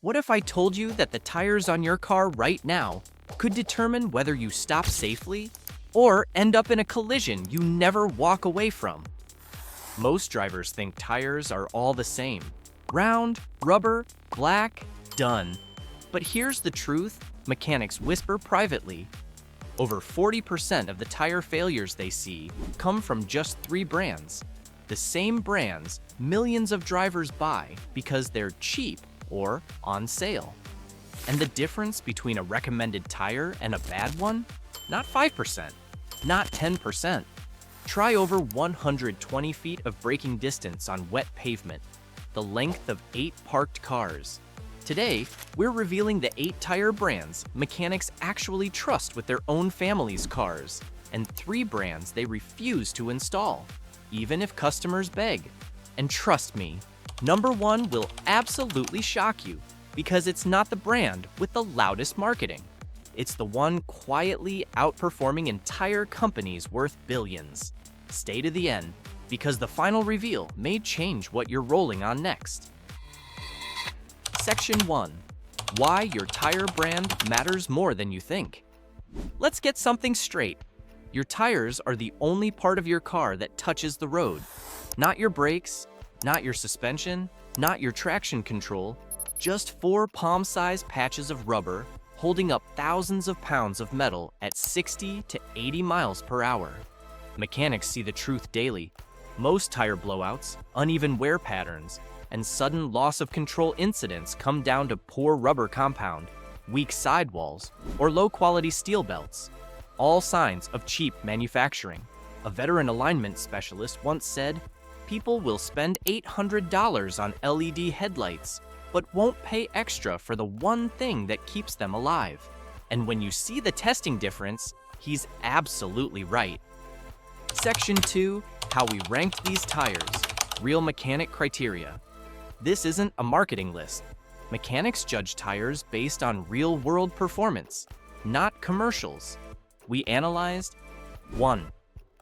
What if I told you that the tires on your car right now could determine whether you stop safely or end up in a collision you never walk away from? Most drivers think tires are all the same. Round, rubber, black, done. But here's the truth mechanics whisper privately. Over 40% of the tire failures they see come from just 3 brands. The same brands millions of drivers buy because they're cheap or on sale. And the difference between a recommended tire and a bad one? Not 5%, not 10%. Try over 120 feet of braking distance on wet pavement, the length of 8 parked cars. Today, we're revealing the 8 tire brands mechanics actually trust with their own family's cars, and 3 brands they refuse to install, even if customers beg. And trust me, number 1 will absolutely shock you, because it's not the brand with the loudest marketing. It's the one quietly outperforming entire companies worth billions. Stay to the end, because the final reveal may change what you're rolling on next. Section 1. Why your tire brand matters more than you think. Let's get something straight. Your tires are the only part of your car that touches the road. Not your brakes, not your suspension, not your traction control, just 4 palm-sized patches of rubber holding up thousands of pounds of metal at 60 to 80 miles per hour. Mechanics see the truth daily. Most tire blowouts, uneven wear patterns, and sudden loss of control incidents come down to poor rubber compound, weak sidewalls, or low-quality steel belts. All signs of cheap manufacturing. A veteran alignment specialist once said, "People will spend $800 on LED headlights, but won't pay extra for the one thing that keeps them alive." And when you see the testing difference, he's absolutely right. Section 2. How we ranked these tires. Real mechanic criteria. This isn't a marketing list. Mechanics judge tires based on real-world performance, not commercials. We analyzed 1.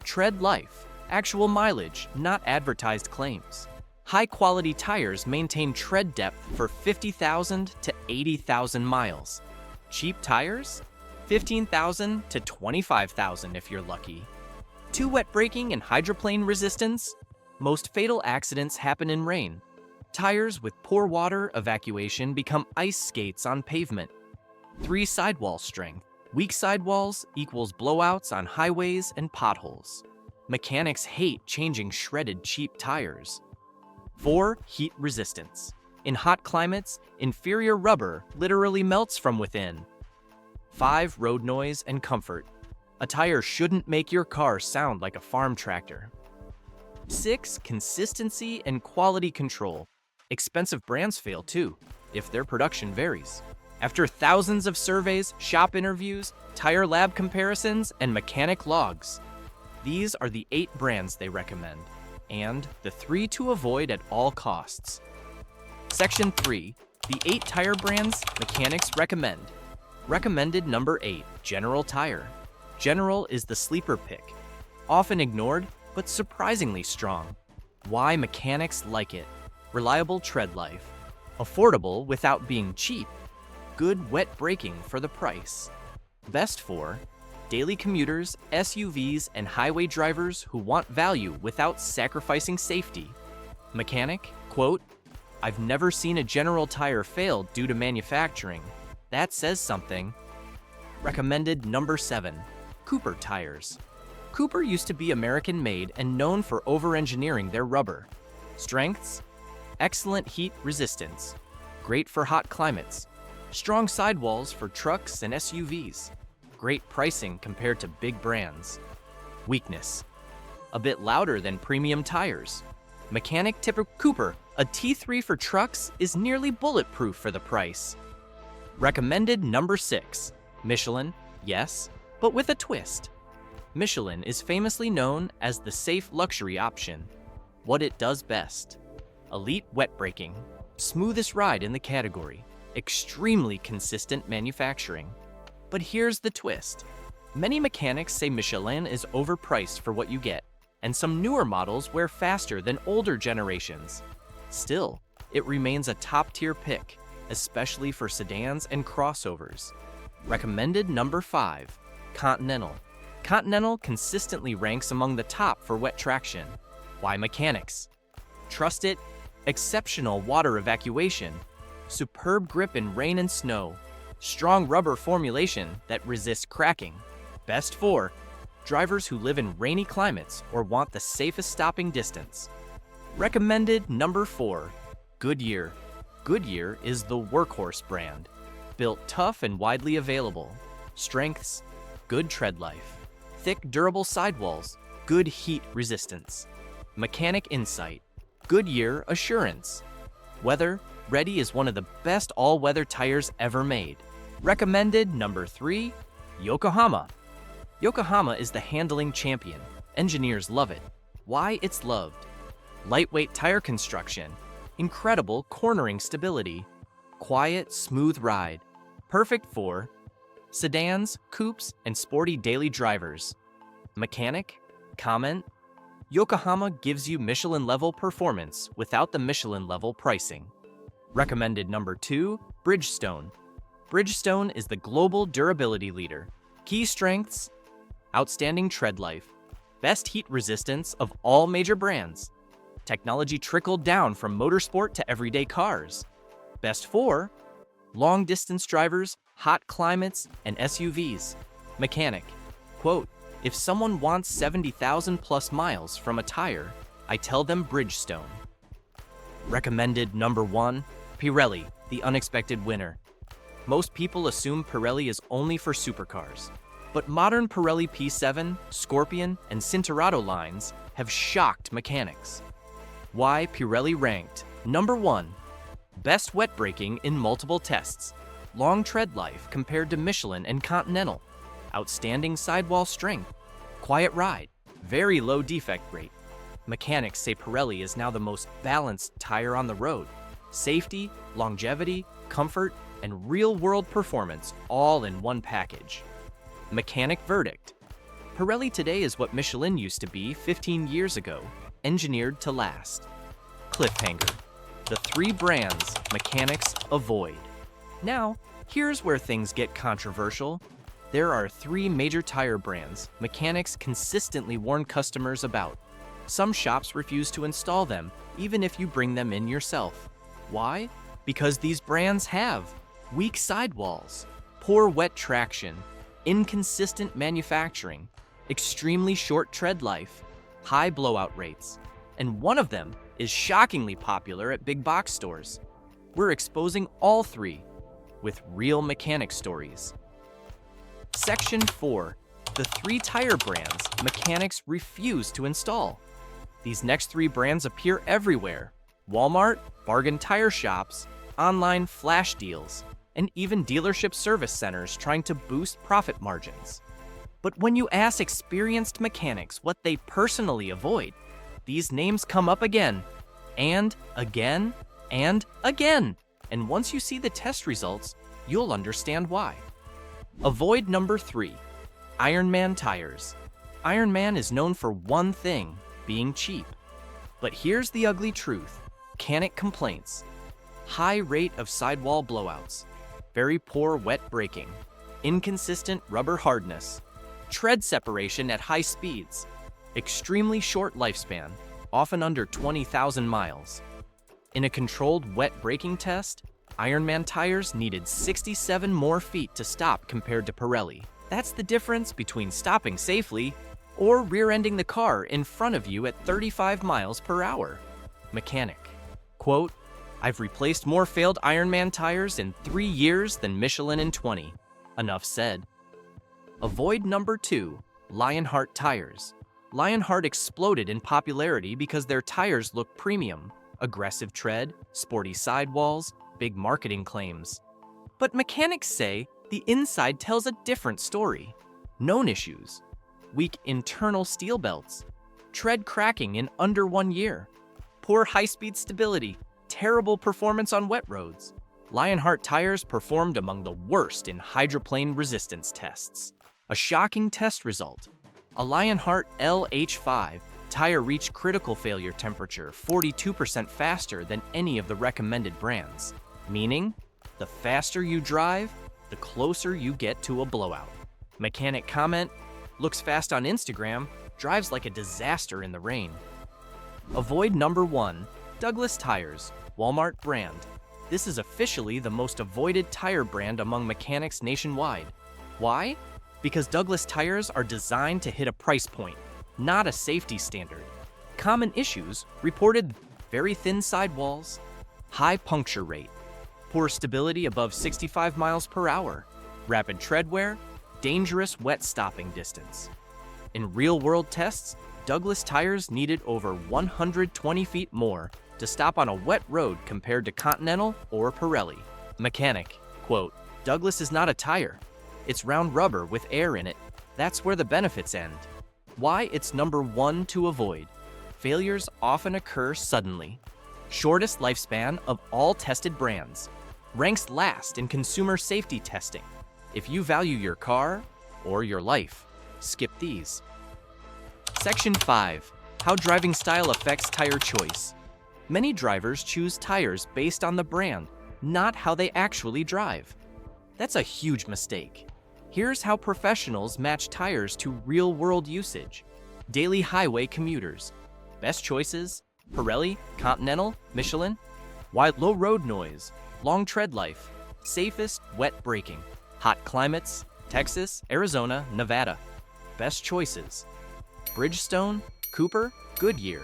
Tread life, actual mileage, not advertised claims. High-quality tires maintain tread depth for 50,000 to 80,000 miles. Cheap tires? 15,000 to 25,000 if you're lucky. 2. Wet braking and hydroplane resistance. Most fatal accidents happen in rain. Tires with poor water evacuation become ice skates on pavement. 3. Sidewall strength. Weak sidewalls equals blowouts on highways and potholes. Mechanics hate changing shredded cheap tires. 4. Heat resistance. In hot climates, inferior rubber literally melts from within. 5. Road noise and comfort. A tire shouldn't make your car sound like a farm tractor. 6. Consistency and quality control. Expensive brands fail too, if their production varies. After thousands of surveys, shop interviews, tire lab comparisons, and mechanic logs, these are the 8 brands they recommend, and the 3 to avoid at all costs. Section 3. The 8 tire brands mechanics recommend. Recommended number 8, General Tire. General is the sleeper pick, often ignored, but surprisingly strong. Why mechanics like it? Reliable tread life. Affordable without being cheap. Good wet braking for the price. Best for daily commuters, SUVs, and highway drivers who want value without sacrificing safety. Mechanic, quote, "I've never seen a General Tire fail due to manufacturing. That says something." Recommended number 7, Cooper Tires. Cooper used to be American-made and known for over-engineering their rubber. Strengths: excellent heat resistance, great for hot climates, strong sidewalls for trucks and SUVs, great pricing compared to big brands. Weakness: a bit louder than premium tires. Mechanic tip of Cooper, a T3 for trucks is nearly bulletproof for the price. Recommended number 6, Michelin, yes, but with a twist. Michelin is famously known as the safe luxury option. What it does best: elite wet braking, smoothest ride in the category, extremely consistent manufacturing. But here's the twist. Many mechanics say Michelin is overpriced for what you get, and some newer models wear faster than older generations. Still, it remains a top-tier pick, especially for sedans and crossovers. Recommended number 5, Continental. Continental consistently ranks among the top for wet traction. Why mechanics? Trust it, exceptional water evacuation, superb grip in rain and snow, strong rubber formulation that resists cracking. Best for drivers who live in rainy climates or want the safest stopping distance. Recommended number 4, Goodyear. Goodyear is the workhorse brand. Built tough and widely available. Strengths, good tread life. Thick, durable sidewalls, good heat resistance. Mechanic insight, Goodyear assurance. Weather Ready is one of the best all-weather tires ever made. Recommended number 3, Yokohama. Yokohama is the handling champion. Engineers love it. Why it's loved? Lightweight tire construction, incredible cornering stability, quiet, smooth ride. Perfect for sedans, coupes, and sporty daily drivers. Mechanic? Comment? Yokohama gives you Michelin-level performance without the Michelin-level pricing. Recommended number 2, Bridgestone. Bridgestone is the global durability leader. Key strengths: outstanding tread life, best heat resistance of all major brands. Technology trickled down from motorsport to everyday cars. Best for long-distance drivers, hot climates, and SUVs. Mechanic. Quote, if someone wants 70,000 plus miles from a tire, I tell them Bridgestone. Recommended number 1, Pirelli, the unexpected winner. Most people assume Pirelli is only for supercars, but modern Pirelli P7, Scorpion, and Cinturato lines have shocked mechanics. Why Pirelli ranked number 1, best wet braking in multiple tests, long tread life compared to Michelin and Continental, outstanding sidewall strength, quiet ride, very low defect rate. Mechanics say Pirelli is now the most balanced tire on the road. Safety, longevity, comfort, and real-world performance all in one package. Mechanic verdict. Pirelli today is what Michelin used to be 15 years ago, engineered to last. Cliffhanger. The 3 brands mechanics avoid. Now, here's where things get controversial. There are 3 major tire brands mechanics consistently warn customers about. Some shops refuse to install them, even if you bring them in yourself. Why? Because these brands have weak sidewalls, poor wet traction, inconsistent manufacturing, extremely short tread life, high blowout rates, and one of them is shockingly popular at big box stores. We're exposing all 3 with real mechanic stories. Section 4. The 3 tire brands mechanics refuse to install. These next 3 brands appear everywhere: Walmart, bargain tire shops, online flash deals, and even dealership service centers trying to boost profit margins. But when you ask experienced mechanics what they personally avoid, these names come up again, and again, and again. And once you see the test results, you'll understand why. Avoid number 3, Ironman tires. Ironman is known for one thing, being cheap. But here's the ugly truth. Mechanic complaints: high rate of sidewall blowouts, very poor wet braking, inconsistent rubber hardness, tread separation at high speeds, extremely short lifespan, often under 20,000 miles. In a controlled wet braking test, Ironman tires needed 67 more feet to stop compared to Pirelli. That's the difference between stopping safely or rear-ending the car in front of you at 35 miles per hour. Mechanic. Quote, I've replaced more failed Ironman tires in 3 years than Michelin in 20. Enough said. Avoid number 2, Lionheart tires. Lionheart exploded in popularity because their tires look premium, aggressive tread, sporty sidewalls, big marketing claims. But mechanics say the inside tells a different story. Known issues: weak internal steel belts, tread cracking in under 1 year, poor high-speed stability, terrible performance on wet roads. Lionheart tires performed among the worst in hydroplane resistance tests. A shocking test result: a Lionheart LH5 tire reached critical failure temperature 42% faster than any of the recommended brands. Meaning, The faster you drive, the closer you get to a blowout. Mechanic comment, looks fast on Instagram, drives like a disaster in the rain. Avoid number 1, Douglas Tires, Walmart brand. This is officially the most avoided tire brand among mechanics nationwide. Why? Because Douglas tires are designed to hit a price point, not a safety standard. Common issues reported: very thin sidewalls, high puncture rate, poor stability above 65 miles per hour, rapid tread wear, dangerous wet stopping distance. In real-world tests, Douglas tires needed over 120 feet more to stop on a wet road compared to Continental or Pirelli. Mechanic, quote, Douglas is not a tire. It's round rubber with air in it. That's where the benefits end. Why it's number 1 to avoid. Failures often occur suddenly. Shortest lifespan of all tested brands. Ranks last in consumer safety testing. If you value your car or your life, skip these. Section 5. How driving style affects tire choice. Many drivers choose tires based on the brand, not how they actually drive. That's a huge mistake. Here's how professionals match tires to real-world usage. Daily highway commuters. Best choices: Pirelli, Continental, Michelin. Wide low road noise, long tread life, safest wet braking. Hot climates: Texas, Arizona, Nevada. Best choices: Bridgestone, Cooper, Goodyear.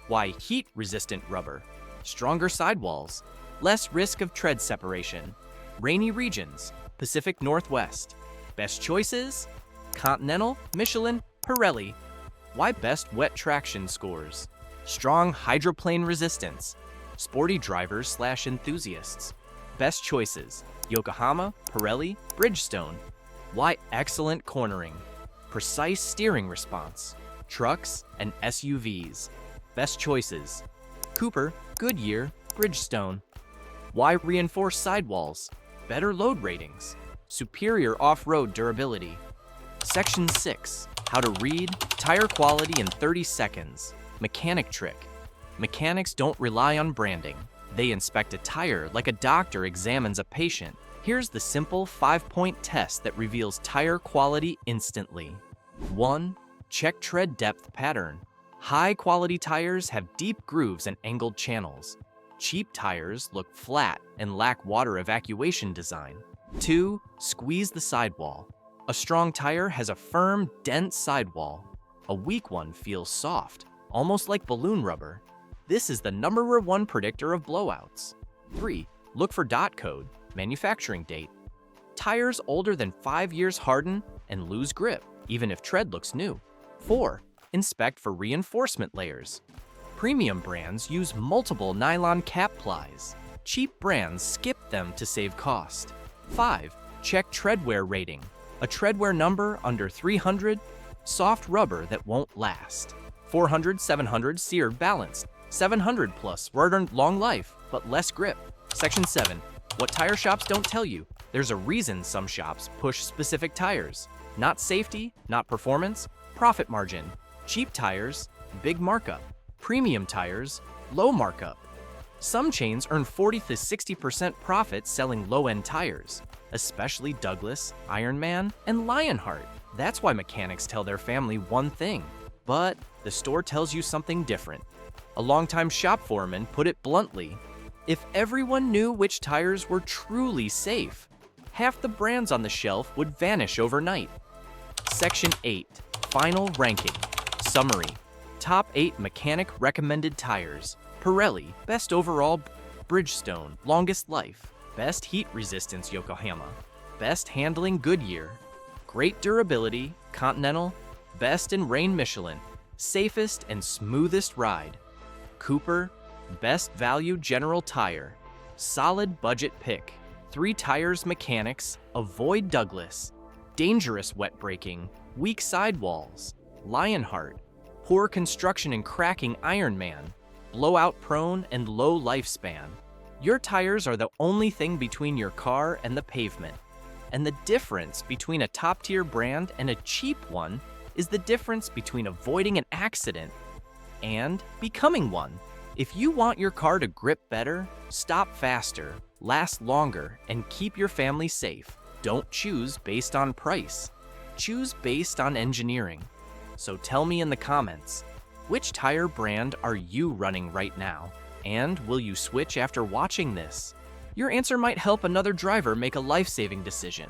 Why heat-resistant rubber, stronger sidewalls, less risk of tread separation. Rainy regions, Pacific Northwest. Best choices: Continental, Michelin, Pirelli. Why best wet traction scores? Strong hydroplane resistance. Sporty drivers/enthusiasts. Best choices: Yokohama, Pirelli, Bridgestone. Why excellent cornering? Precise steering response. Trucks and SUVs. Best choices: Cooper, Goodyear, Bridgestone. Why reinforced sidewalls? Better load ratings. Superior off-road durability. Section 6. How to read tire quality in 30 seconds. Mechanic trick. Mechanics don't rely on branding. They inspect a tire like a doctor examines a patient. Here's the simple 5-point test that reveals tire quality instantly. 1. Check tread depth pattern. High-quality tires have deep grooves and angled channels. Cheap tires look flat and lack water evacuation design. 2. Squeeze the sidewall. A strong tire has a firm, dense sidewall. A weak one feels soft, almost like balloon rubber. This is the number 1 predictor of blowouts. 3. Look for dot code, manufacturing date. Tires older than 5 years harden and lose grip, even if tread looks new. 4. Inspect for reinforcement layers. Premium brands use multiple nylon cap plies. Cheap brands skip them to save cost. 5. Check treadwear rating. A treadwear number under 300, soft rubber that won't last. 400, 700, seared balanced. 700 plus, earned long life, but less grip. Section 7. What tire shops don't tell you. There's a reason some shops push specific tires. Not safety, not performance, profit margin. Cheap tires, big markup. Premium tires, low markup. Some chains earn 40 to 60% profit selling low-end tires, especially Douglas, Ironman, and Lionheart. That's why mechanics tell their family one thing, but the store tells you something different. A longtime shop foreman put it bluntly: if everyone knew which tires were truly safe, half the brands on the shelf would vanish overnight. Section 8. Final ranking. Summary. Top 8 mechanic recommended tires. Pirelli, best overall. Bridgestone, longest life. Best heat resistance, Yokohama. Best handling, Goodyear. Great durability, Continental. Best in rain, Michelin. Safest and smoothest ride, Cooper. Best value, General Tire. Solid budget pick. 3 tires mechanics. Avoid Douglas. Dangerous wet braking. Weak sidewalls, Lionheart. Poor construction and cracking, Ironman. Blowout prone and low lifespan. Your tires are the only thing between your car and the pavement. And the difference between a top-tier brand and a cheap one is the difference between avoiding an accident and becoming one. If you want your car to grip better, stop faster, last longer, and keep your family safe. Don't choose based on price. Choose based on engineering. So tell me in the comments, which tire brand are you running right now? And will you switch after watching this? Your answer might help another driver make a life-saving decision.